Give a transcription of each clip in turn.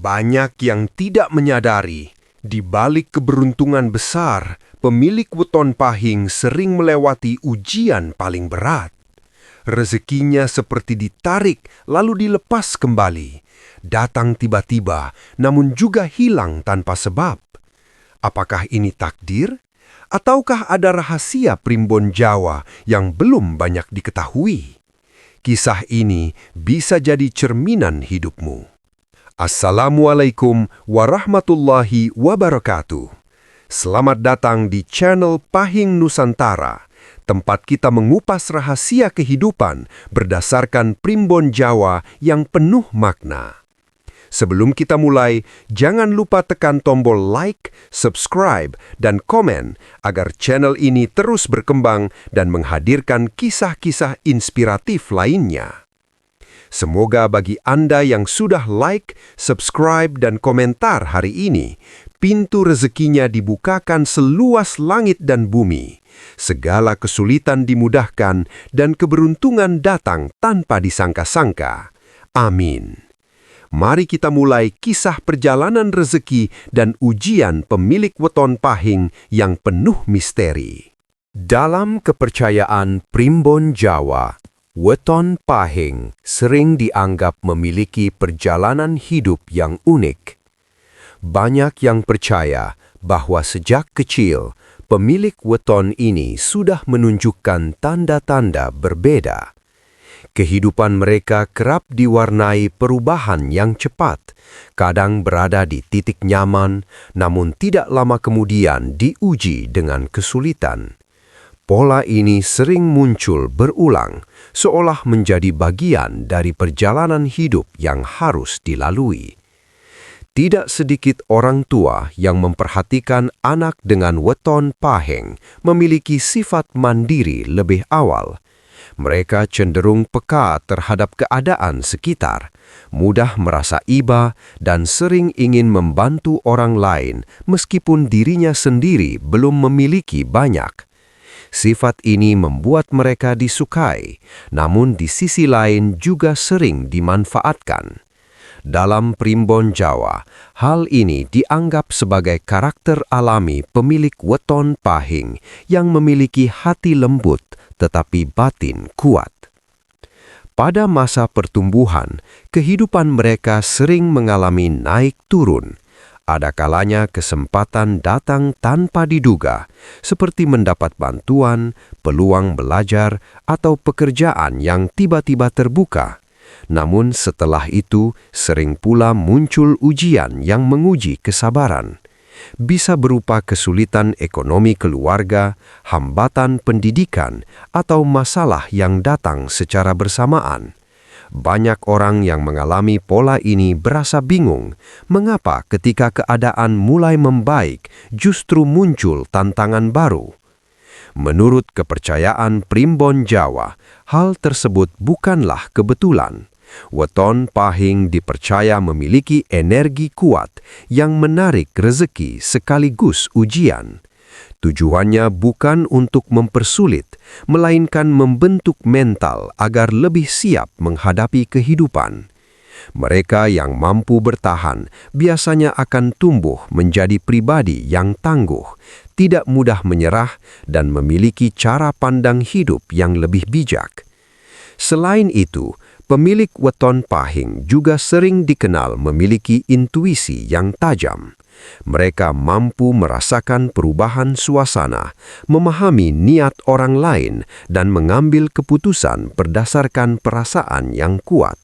Banyak yang tidak menyadari, di balik keberuntungan besar, pemilik weton pahing sering melewati ujian paling berat. Rezekinya seperti ditarik lalu dilepas kembali. Datang tiba-tiba, namun juga hilang tanpa sebab. Apakah ini takdir? Ataukah ada rahasia primbon Jawa yang belum banyak diketahui? Kisah ini bisa jadi cerminan hidupmu. Assalamualaikum warahmatullahi wabarakatuh. Selamat datang di channel Pahing Nusantara, tempat kita mengupas rahasia kehidupan berdasarkan primbon Jawa yang penuh makna. Sebelum kita mulai, jangan lupa tekan tombol like, subscribe, dan komen agar channel ini terus berkembang dan menghadirkan kisah-kisah inspiratif lainnya. Semoga bagi Anda yang sudah like, subscribe, dan komentar hari ini, pintu rezekinya dibukakan seluas langit dan bumi. Segala kesulitan dimudahkan dan keberuntungan datang tanpa disangka-sangka. Amin. Mari kita mulai kisah perjalanan rezeki dan ujian pemilik weton pahing yang penuh misteri. Dalam kepercayaan primbon Jawa, weton pahing sering dianggap memiliki perjalanan hidup yang unik. Banyak yang percaya bahwa sejak kecil, pemilik weton ini sudah menunjukkan tanda-tanda berbeda. Kehidupan mereka kerap diwarnai perubahan yang cepat, kadang berada di titik nyaman, namun tidak lama kemudian diuji dengan kesulitan. Pola ini sering muncul berulang, seolah menjadi bagian dari perjalanan hidup yang harus dilalui. Tidak sedikit orang tua yang memperhatikan anak dengan weton pahing memiliki sifat mandiri lebih awal. Mereka cenderung peka terhadap keadaan sekitar, mudah merasa iba, dan sering ingin membantu orang lain meskipun dirinya sendiri belum memiliki banyak. Sifat ini membuat mereka disukai, namun di sisi lain juga sering dimanfaatkan. Dalam primbon Jawa, hal ini dianggap sebagai karakter alami pemilik weton pahing yang memiliki hati lembut tetapi batin kuat. Pada masa pertumbuhan, kehidupan mereka sering mengalami naik turun. Ada kalanya kesempatan datang tanpa diduga, seperti mendapat bantuan, peluang belajar, atau pekerjaan yang tiba-tiba terbuka. Namun setelah itu, sering pula muncul ujian yang menguji kesabaran. Bisa berupa kesulitan ekonomi keluarga, hambatan pendidikan, atau masalah yang datang secara bersamaan. Banyak orang yang mengalami pola ini berasa bingung, mengapa ketika keadaan mulai membaik justru muncul tantangan baru. Menurut kepercayaan primbon Jawa, hal tersebut bukanlah kebetulan. Weton pahing dipercaya memiliki energi kuat yang menarik rezeki sekaligus ujian. Tujuannya bukan untuk mempersulit, melainkan membentuk mental agar lebih siap menghadapi kehidupan. Mereka yang mampu bertahan biasanya akan tumbuh menjadi pribadi yang tangguh, tidak mudah menyerah, dan memiliki cara pandang hidup yang lebih bijak. Selain itu, pemilik weton pahing juga sering dikenal memiliki intuisi yang tajam. Mereka mampu merasakan perubahan suasana, memahami niat orang lain, dan mengambil keputusan berdasarkan perasaan yang kuat.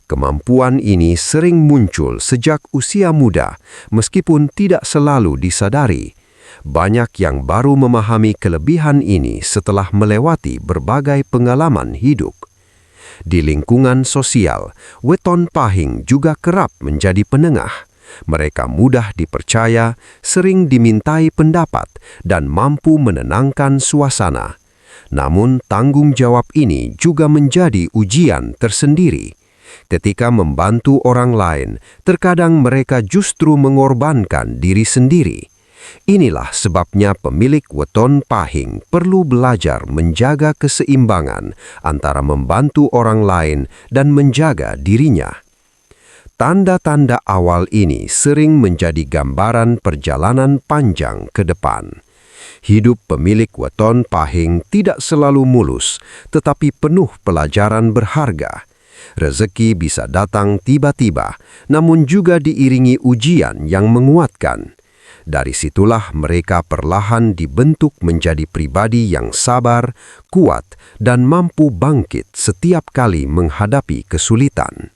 Kemampuan ini sering muncul sejak usia muda, meskipun tidak selalu disadari. Banyak yang baru memahami kelebihan ini setelah melewati berbagai pengalaman hidup. Di lingkungan sosial, weton pahing juga kerap menjadi penengah. Mereka mudah dipercaya, sering dimintai pendapat, dan mampu menenangkan suasana. Namun tanggung jawab ini juga menjadi ujian tersendiri. Ketika membantu orang lain, terkadang mereka justru mengorbankan diri sendiri. Inilah sebabnya pemilik weton pahing perlu belajar menjaga keseimbangan antara membantu orang lain dan menjaga dirinya. Tanda-tanda awal ini sering menjadi gambaran perjalanan panjang ke depan. Hidup pemilik weton pahing tidak selalu mulus, tetapi penuh pelajaran berharga. Rezeki bisa datang tiba-tiba, namun juga diiringi ujian yang menguatkan. Dari situlah mereka perlahan dibentuk menjadi pribadi yang sabar, kuat, dan mampu bangkit setiap kali menghadapi kesulitan.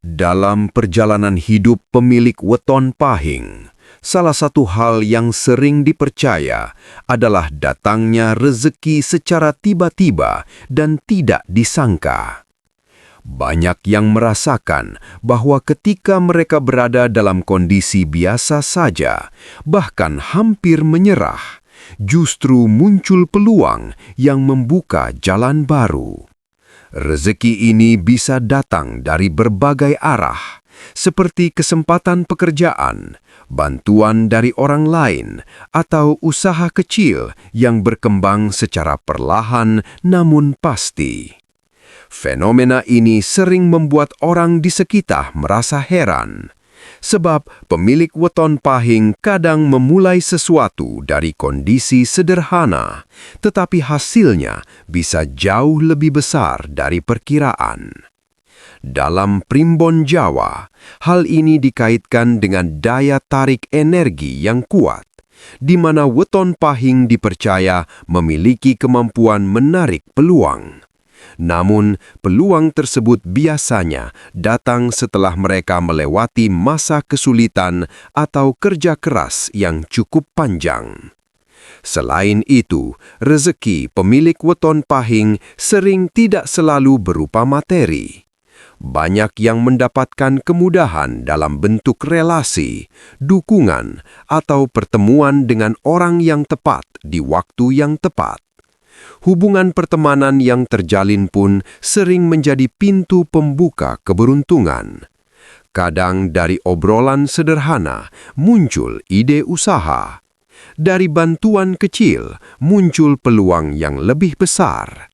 Dalam perjalanan hidup pemilik weton pahing, salah satu hal yang sering dipercaya adalah datangnya rezeki secara tiba-tiba dan tidak disangka. Banyak yang merasakan bahwa ketika mereka berada dalam kondisi biasa saja, bahkan hampir menyerah, justru muncul peluang yang membuka jalan baru. Rezeki ini bisa datang dari berbagai arah, seperti kesempatan pekerjaan, bantuan dari orang lain, atau usaha kecil yang berkembang secara perlahan namun pasti. Fenomena ini sering membuat orang di sekitar merasa heran, sebab pemilik weton pahing kadang memulai sesuatu dari kondisi sederhana, tetapi hasilnya bisa jauh lebih besar dari perkiraan. Dalam primbon Jawa, hal ini dikaitkan dengan daya tarik energi yang kuat, di mana weton pahing dipercaya memiliki kemampuan menarik peluang. Namun, peluang tersebut biasanya datang setelah mereka melewati masa kesulitan atau kerja keras yang cukup panjang. Selain itu, rezeki pemilik weton pahing sering tidak selalu berupa materi. Banyak yang mendapatkan kemudahan dalam bentuk relasi, dukungan, atau pertemuan dengan orang yang tepat di waktu yang tepat. Hubungan pertemanan yang terjalin pun sering menjadi pintu pembuka keberuntungan. Kadang dari obrolan sederhana muncul ide usaha. Dari bantuan kecil muncul peluang yang lebih besar.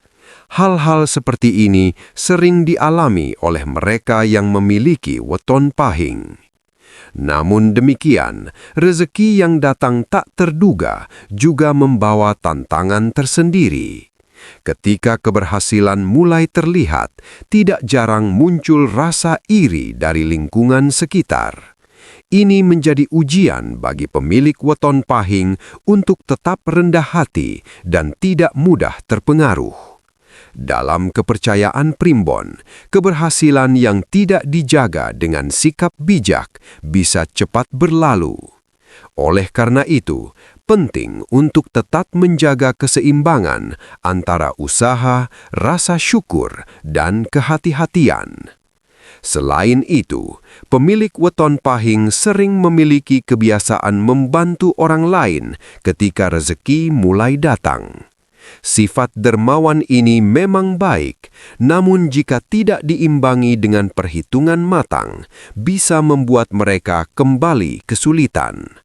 Hal-hal seperti ini sering dialami oleh mereka yang memiliki weton pahing. Namun demikian, rezeki yang datang tak terduga juga membawa tantangan tersendiri. Ketika keberhasilan mulai terlihat, tidak jarang muncul rasa iri dari lingkungan sekitar. Ini menjadi ujian bagi pemilik weton pahing untuk tetap rendah hati dan tidak mudah terpengaruh. Dalam kepercayaan primbon, keberhasilan yang tidak dijaga dengan sikap bijak bisa cepat berlalu. Oleh karena itu, penting untuk tetap menjaga keseimbangan antara usaha, rasa syukur, dan kehati-hatian. Selain itu, pemilik weton pahing sering memiliki kebiasaan membantu orang lain ketika rezeki mulai datang. Sifat dermawan ini memang baik, namun jika tidak diimbangi dengan perhitungan matang, bisa membuat mereka kembali kesulitan.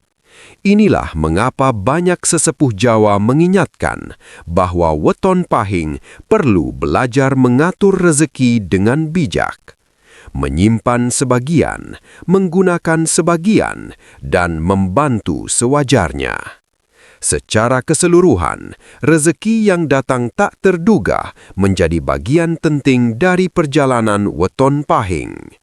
Inilah mengapa banyak sesepuh Jawa mengingatkan bahwa weton pahing perlu belajar mengatur rezeki dengan bijak. Menyimpan sebagian, menggunakan sebagian, dan membantu sewajarnya. Secara keseluruhan, rezeki yang datang tak terduga menjadi bagian penting dari perjalanan weton pahing.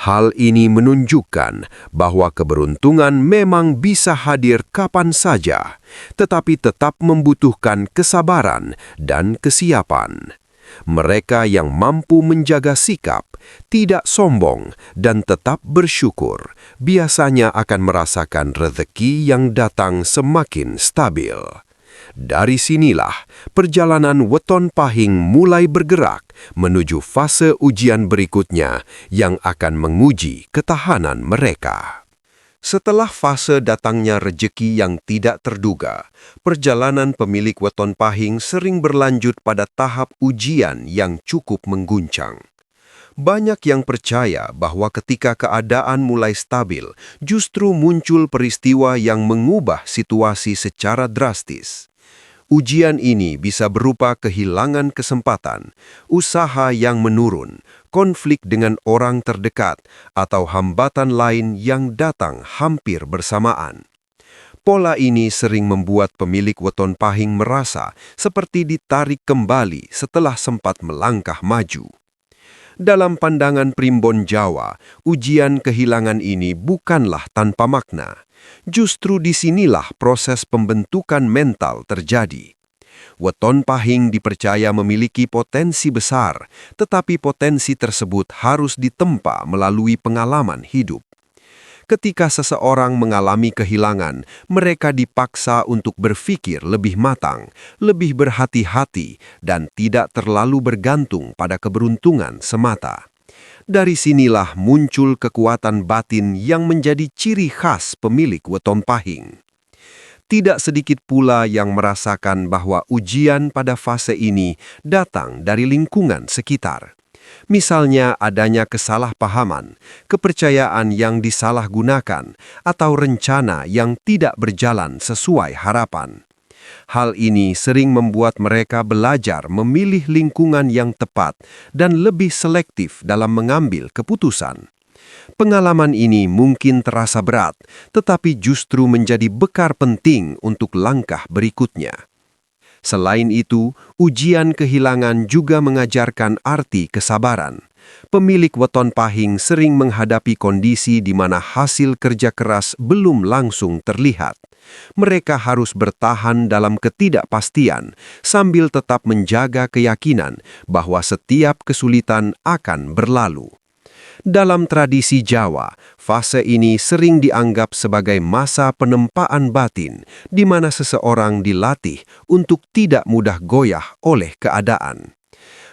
Hal ini menunjukkan bahwa keberuntungan memang bisa hadir kapan saja, tetapi tetap membutuhkan kesabaran dan kesiapan. Mereka yang mampu menjaga sikap, tidak sombong, dan tetap bersyukur, biasanya akan merasakan rezeki yang datang semakin stabil. Dari sinilah, perjalanan weton pahing mulai bergerak menuju fase ujian berikutnya yang akan menguji ketahanan mereka. Setelah fase datangnya rejeki yang tidak terduga, perjalanan pemilik weton pahing sering berlanjut pada tahap ujian yang cukup mengguncang. Banyak yang percaya bahwa ketika keadaan mulai stabil, justru muncul peristiwa yang mengubah situasi secara drastis. Ujian ini bisa berupa kehilangan kesempatan, usaha yang menurun, konflik dengan orang terdekat, atau hambatan lain yang datang hampir bersamaan. Pola ini sering membuat pemilik weton pahing merasa seperti ditarik kembali setelah sempat melangkah maju. Dalam pandangan primbon Jawa, ujian kehilangan ini bukanlah tanpa makna. Justru disinilah proses pembentukan mental terjadi. Weton pahing dipercaya memiliki potensi besar, tetapi potensi tersebut harus ditempa melalui pengalaman hidup. Ketika seseorang mengalami kehilangan, mereka dipaksa untuk berpikir lebih matang, lebih berhati-hati, dan tidak terlalu bergantung pada keberuntungan semata. Dari sinilah muncul kekuatan batin yang menjadi ciri khas pemilik weton pahing. Tidak sedikit pula yang merasakan bahwa ujian pada fase ini datang dari lingkungan sekitar. Misalnya adanya kesalahpahaman, kepercayaan yang disalahgunakan, atau rencana yang tidak berjalan sesuai harapan. Hal ini sering membuat mereka belajar memilih lingkungan yang tepat dan lebih selektif dalam mengambil keputusan. Pengalaman ini mungkin terasa berat, tetapi justru menjadi bekal penting untuk langkah berikutnya. Selain itu, ujian kehilangan juga mengajarkan arti kesabaran. Pemilik weton pahing sering menghadapi kondisi di mana hasil kerja keras belum langsung terlihat. Mereka harus bertahan dalam ketidakpastian sambil tetap menjaga keyakinan bahwa setiap kesulitan akan berlalu. Dalam tradisi Jawa, fase ini sering dianggap sebagai masa penempaan batin, di mana seseorang dilatih untuk tidak mudah goyah oleh keadaan.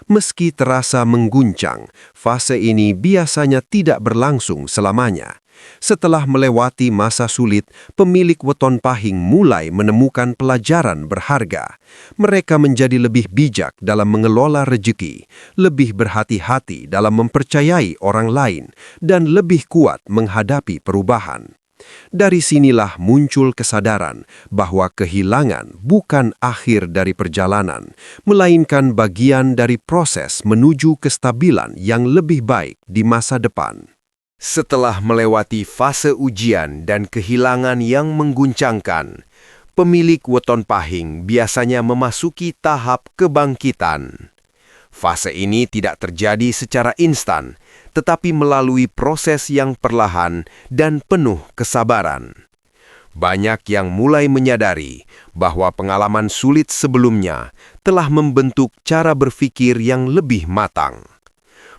Meski terasa mengguncang, fase ini biasanya tidak berlangsung selamanya. Setelah melewati masa sulit, pemilik weton pahing mulai menemukan pelajaran berharga. Mereka menjadi lebih bijak dalam mengelola rezeki, lebih berhati-hati dalam mempercayai orang lain, dan lebih kuat menghadapi perubahan. Dari sinilah muncul kesadaran bahwa kehilangan bukan akhir dari perjalanan, melainkan bagian dari proses menuju kestabilan yang lebih baik di masa depan. Setelah melewati fase ujian dan kehilangan yang mengguncangkan, pemilik weton pahing biasanya memasuki tahap kebangkitan. Fase ini tidak terjadi secara instan, tetapi melalui proses yang perlahan dan penuh kesabaran. Banyak yang mulai menyadari bahwa pengalaman sulit sebelumnya telah membentuk cara berpikir yang lebih matang.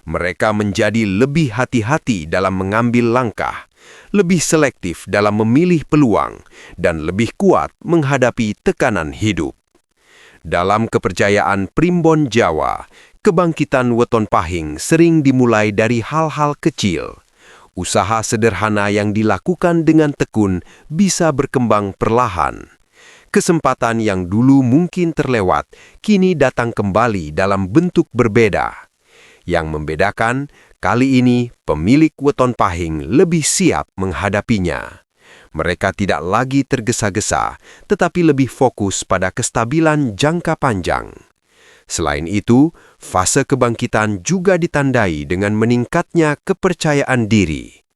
Mereka menjadi lebih hati-hati dalam mengambil langkah, lebih selektif dalam memilih peluang, dan lebih kuat menghadapi tekanan hidup. Dalam kepercayaan primbon Jawa, kebangkitan weton pahing sering dimulai dari hal-hal kecil. Usaha sederhana yang dilakukan dengan tekun bisa berkembang perlahan. Kesempatan yang dulu mungkin terlewat, kini datang kembali dalam bentuk berbeda. Yang membedakan, kali ini pemilik weton pahing lebih siap menghadapinya. Mereka tidak lagi tergesa-gesa, tetapi lebih fokus pada kestabilan jangka panjang. Selain itu, fase kebangkitan juga ditandai dengan meningkatnya kepercayaan diri.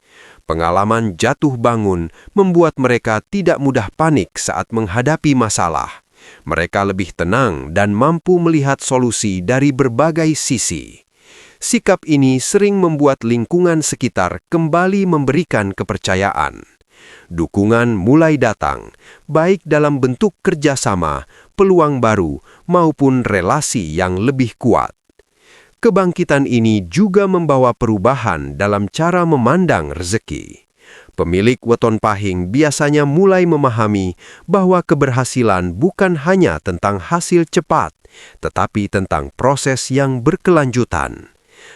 Pengalaman jatuh bangun membuat mereka tidak mudah panik saat menghadapi masalah. Mereka lebih tenang dan mampu melihat solusi dari berbagai sisi. Sikap ini sering membuat lingkungan sekitar kembali memberikan kepercayaan. Dukungan mulai datang, baik dalam bentuk kerjasama, peluang baru, maupun relasi yang lebih kuat. Kebangkitan ini juga membawa perubahan dalam cara memandang rezeki. Pemilik weton pahing biasanya mulai memahami bahwa keberhasilan bukan hanya tentang hasil cepat, tetapi tentang proses yang berkelanjutan.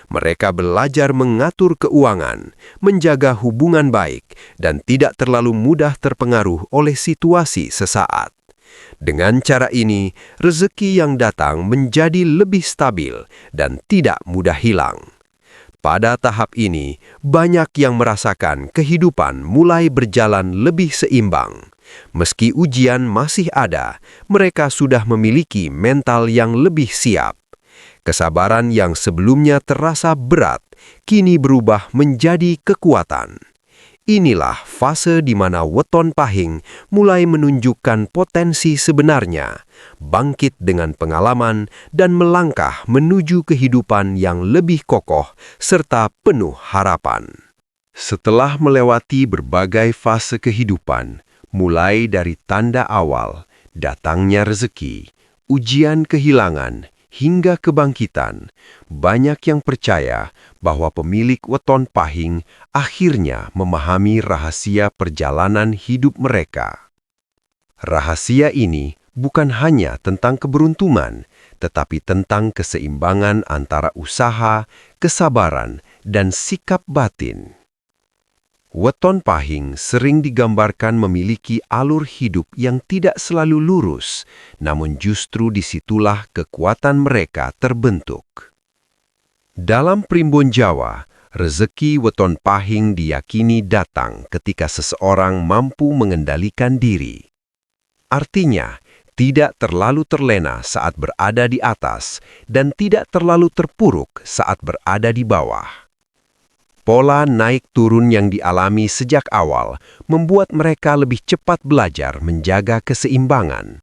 Mereka belajar mengatur keuangan, menjaga hubungan baik, dan tidak terlalu mudah terpengaruh oleh situasi sesaat. Dengan cara ini, rezeki yang datang menjadi lebih stabil dan tidak mudah hilang. Pada tahap ini, banyak yang merasakan kehidupan mulai berjalan lebih seimbang. Meski ujian masih ada, mereka sudah memiliki mental yang lebih siap. Kesabaran yang sebelumnya terasa berat, kini berubah menjadi kekuatan. Inilah fase di mana weton pahing mulai menunjukkan potensi sebenarnya, bangkit dengan pengalaman dan melangkah menuju kehidupan yang lebih kokoh serta penuh harapan. Setelah melewati berbagai fase kehidupan, mulai dari tanda awal, datangnya rezeki, ujian kehilangan, hingga kebangkitan, banyak yang percaya bahwa pemilik weton pahing akhirnya memahami rahasia perjalanan hidup mereka. Rahasia ini bukan hanya tentang keberuntungan, tetapi tentang keseimbangan antara usaha, kesabaran, dan sikap batin. Weton pahing sering digambarkan memiliki alur hidup yang tidak selalu lurus, namun justru disitulah kekuatan mereka terbentuk. Dalam primbon Jawa, rezeki weton pahing diyakini datang ketika seseorang mampu mengendalikan diri. Artinya, tidak terlalu terlena saat berada di atas dan tidak terlalu terpuruk saat berada di bawah. Pola naik turun yang dialami sejak awal membuat mereka lebih cepat belajar menjaga keseimbangan.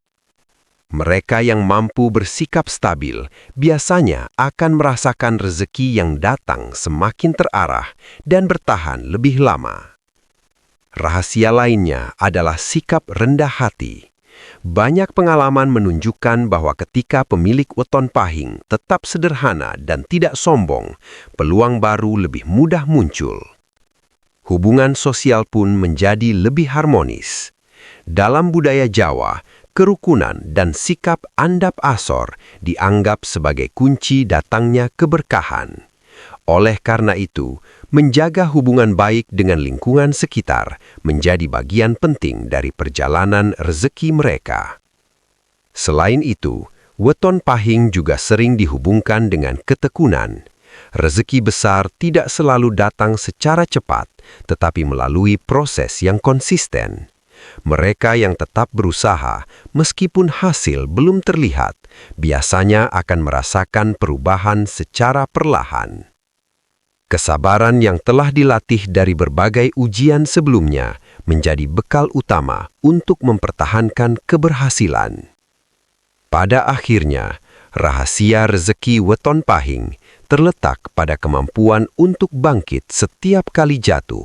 Mereka yang mampu bersikap stabil biasanya akan merasakan rezeki yang datang semakin terarah dan bertahan lebih lama. Rahasia lainnya adalah sikap rendah hati. Banyak pengalaman menunjukkan bahwa ketika pemilik weton pahing tetap sederhana dan tidak sombong, peluang baru lebih mudah muncul. Hubungan sosial pun menjadi lebih harmonis. Dalam budaya Jawa, kerukunan dan sikap andap asor dianggap sebagai kunci datangnya keberkahan. Oleh karena itu, menjaga hubungan baik dengan lingkungan sekitar menjadi bagian penting dari perjalanan rezeki mereka. Selain itu, weton pahing juga sering dihubungkan dengan ketekunan. Rezeki besar tidak selalu datang secara cepat, tetapi melalui proses yang konsisten. Mereka yang tetap berusaha, meskipun hasil belum terlihat, biasanya akan merasakan perubahan secara perlahan. Kesabaran yang telah dilatih dari berbagai ujian sebelumnya menjadi bekal utama untuk mempertahankan keberhasilan. Pada akhirnya, rahasia rezeki weton pahing terletak pada kemampuan untuk bangkit setiap kali jatuh.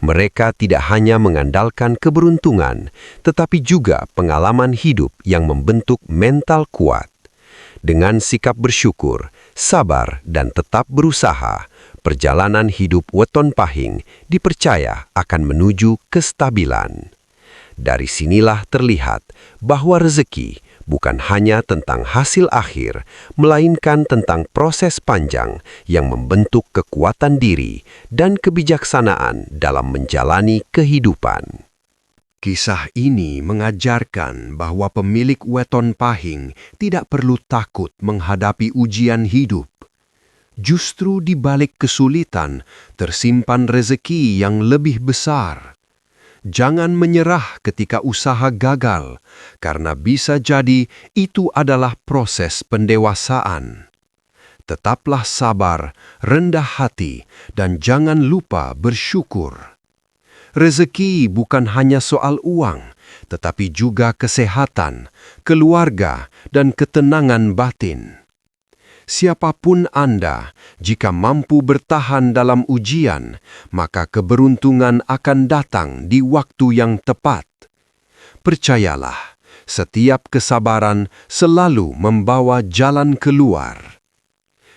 Mereka tidak hanya mengandalkan keberuntungan, tetapi juga pengalaman hidup yang membentuk mental kuat. Dengan sikap bersyukur, sabar, dan tetap berusaha, perjalanan hidup weton pahing dipercaya akan menuju kestabilan. Dari sinilah terlihat bahwa rezeki bukan hanya tentang hasil akhir, melainkan tentang proses panjang yang membentuk kekuatan diri dan kebijaksanaan dalam menjalani kehidupan. Kisah ini mengajarkan bahwa pemilik weton pahing tidak perlu takut menghadapi ujian hidup. Justru di balik kesulitan tersimpan rezeki yang lebih besar. Jangan menyerah ketika usaha gagal, karena bisa jadi itu adalah proses pendewasaan. Tetaplah sabar, rendah hati, dan jangan lupa bersyukur. Rezeki bukan hanya soal uang, tetapi juga kesehatan, keluarga, dan ketenangan batin. Siapapun Anda, jika mampu bertahan dalam ujian, maka keberuntungan akan datang di waktu yang tepat. Percayalah, setiap kesabaran selalu membawa jalan keluar.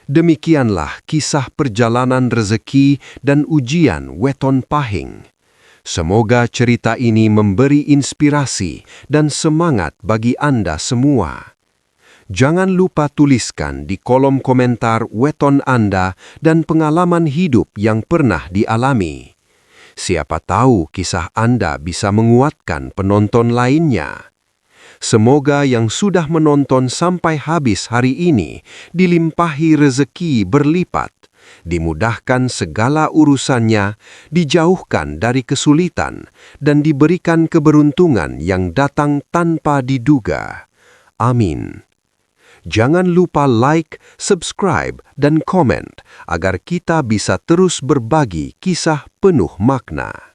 Demikianlah kisah perjalanan rezeki dan ujian weton pahing. Semoga cerita ini memberi inspirasi dan semangat bagi Anda semua. Jangan lupa tuliskan di kolom komentar weton Anda dan pengalaman hidup yang pernah dialami. Siapa tahu kisah Anda bisa menguatkan penonton lainnya. Semoga yang sudah menonton sampai habis hari ini dilimpahi rezeki berlipat, dimudahkan segala urusannya, dijauhkan dari kesulitan, dan diberikan keberuntungan yang datang tanpa diduga. Amin. Jangan lupa like, subscribe, dan komen agar kita bisa terus berbagi kisah penuh makna.